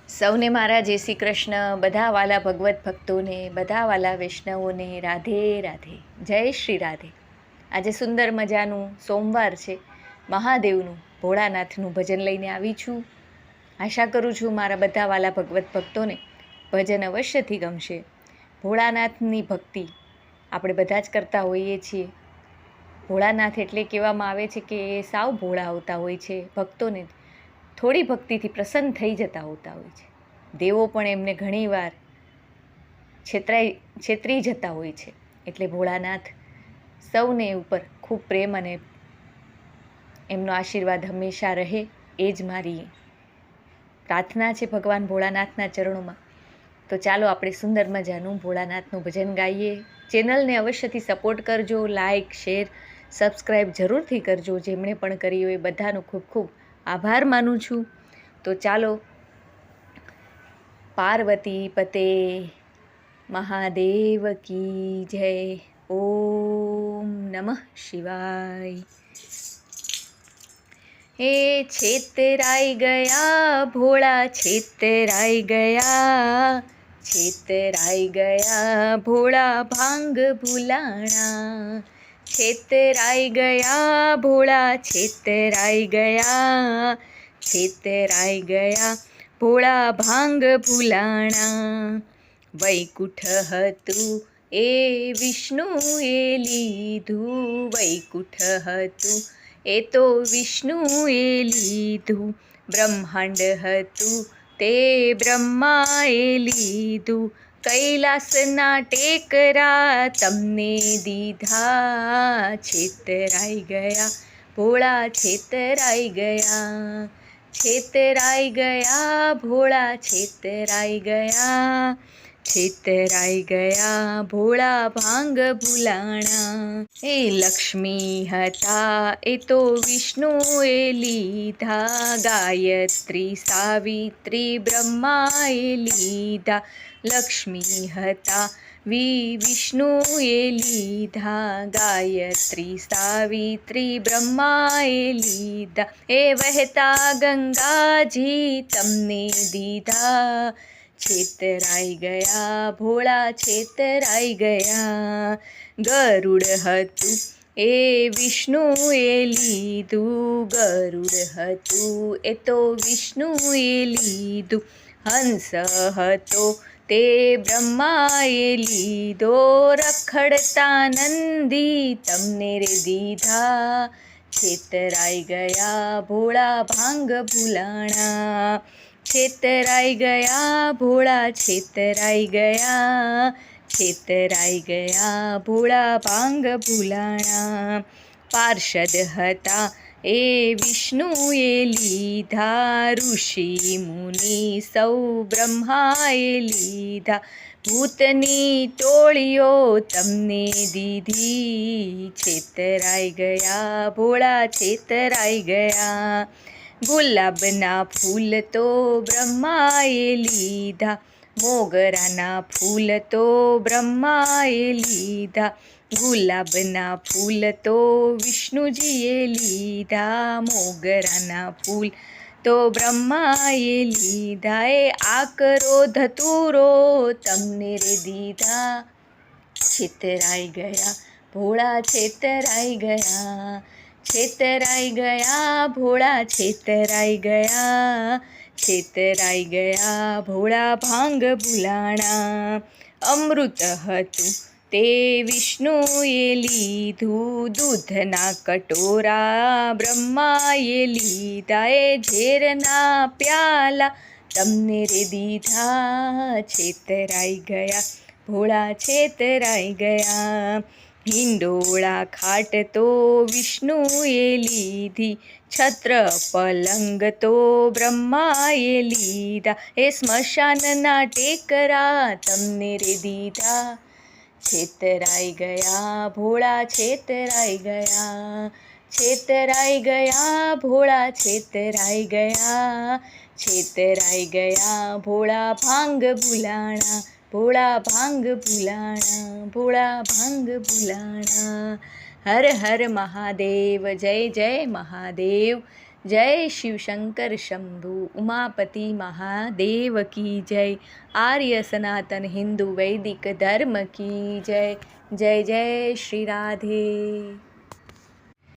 સૌને મારા જય શ્રી કૃષ્ણ, બધા વાલા ભગવત ભક્તોને, બધા વાલા વૈષ્ણવોને રાધે રાધે, જય શ્રી રાધે. આજે સુંદર મજાનું સોમવાર છે. મહાદેવનું, ભોળાનાથનું ભજન લઈને આવી છું. આશા કરું છું મારા બધા વાલા ભગવત ભક્તોને ભજન અવશ્યથી ગમશે. ભોળાનાથની ભક્તિ આપણે બધા જ કરતા હોઈએ છીએ. ભોળાનાથ એટલે કહેવામાં આવે છે કે એ સાવ ભોળા હોતા હોય છે. ભક્તોને થોડી ભક્તિથી પ્રસન્ન થઈ જતા હોતા હોય છે. દેવો પણ એમને ઘણીવાર છેતરી જતા હોય છે. એટલે ભોળાનાથ સૌને ઉપર ખૂબ પ્રેમ અને એમનો આશીર્વાદ હંમેશા રહે, એ જ મારી પ્રાર્થના છે ભગવાન ભોળાનાથના ચરણોમાં. તો ચાલો આપણે સુંદર મજાનું ભોળાનાથનું ભજન ગાઈએ. ચેનલને અવશ્યથી સપોર્ટ કરજો, લાઈક, શેર, સબસ્ક્રાઈબ જરૂરથી કરજો. જેમણે પણ કરી હોય એ બધાનો ખૂબ ખૂબ આભાર માનું છું. તો ચાલો, પાર્વતી પતે મહાદેવ કી જય. ઓમ નમઃ શિવાય. હે છેતરાઈ ગયા ભોળા, છેતરાઈ ગયા, છેતરાઈ ગયા ભોળા ભાંગ ભૂલાણા. છેતરાઈ ગયા ભોળા, છેતરાઈ ગયા, છેતરાઈ ગયા ભોળા ભાંગ ભૂલાણા. વૈકુંઠ હતું એ વિષ્ણુએ લીધું, વૈકુંઠ હતું એ તો વિષ્ણુએ લીધું. બ્રહ્માંડ હતું તે બ્રહ્માએ લીધું. કૈલાસના ટેકરા તમને દીધા. છેતરાઈ ગયા ભોળા, છેતરાઈ ગયા, છેતરાઈ ગયા ભોળા, છેતરાઈ ગયા, છેતરાઈ ગયા ભોળા ભાંગ ભૂલાણા. એ લક્ષ્મી હતા એ તો વિષ્ણુએ લીધા. ગાયત્રી સાવિત્રી બ્રહ્માએ લીધા. લક્ષ્મી હતા વિષ્ણુએ લીધા. ગાયત્રી સાવિત્રી બ્રહ્માએ લીધા. એ વહેતા ગંગાજી તમને દીધા. છેતરાઈ ગયા ભોળા, છેતરાઈ ગયા. ગરુડ હતું એ વિષ્ણુએ લીધું. ગરુડ હતું એ તો વિષ્ણુએ લીધું. હંસ હતો તે બ્રહ્માએ લીધો. રખડતા નંદી તમને રે દીધા. છેતરાઈ ગયા ભોળા ભાંગ ભૂલાણા. છેતરાઈ ગયા ભોળા, છેતરાઈ ગયા, છેતરાઈ ગયા ભોળા ભાંગ ભૂલાણા. પાર્ષદ હતા એ વિષ્ણુએ લીધા. ઋષિ મુનિ સૌ બ્રહ્માએ લીધા. ભૂતની ટોળીઓ તમને દીધી. છેતરાઈ ગયા ભોળા, છેતરાઈ ગયા. ગુલાબના ફૂલ તો બ્રહ્માએ લીધા. મોગરાના ફૂલ તો બ્રહ્માએ લીધા. ગુલાબના ફૂલ તો વિષ્ણુજીએ લીધા. મોગરાના ફૂલ તો બ્રહ્માએ લીધા. એ આકરો ધતુરો તમને રે દીધા. છેતરાઈ ગયા ભોળા, છેતરાઈ ગયા, છેતરાઈ ગયા ભોળા, છેતરાઈ ગયા, છેતરાઈ ગયા ભોળા ભાંગ ભૂલાણા. અમૃત હતું તે વિષ્ણુએ લીધું. દૂધના કટોરા બ્રહ્માએ લીધા. એ ઝેરના પ્યાલા તમને રે દીધા. છેતરાઈ ગયા ભોળા, છેતરાઈ ગયા. હિંડોળા ખાટ તો વિષ્ણુએ લીધી. છત્ર પલંગ તો બ્રહ્માએ લીધા. એ સ્મશાનના ટેકરા તમને રે દીધા. છેતરાઈ ગયા ભોળા, છેતરાઈ ગયા, છેતરાઈ ગયા ભોળા, છેતરાઈ ગયા, છેતરાઈ ગયા ભોળા ભાંગ ભૂલાણા. ભોળા ભાંગ ભૂલાણા, ભોળા ભાંગ ભૂલાણા. હર હર મહાદેવ, જય જય મહાદેવ, જય શિવ શંકર શંભુ ઉમાપતિ મહાદેવ કી જય. આર્ય સનાતન હિન્દુ વૈદિક ધર્મ કી જય. જય જય શ્રી રાધે.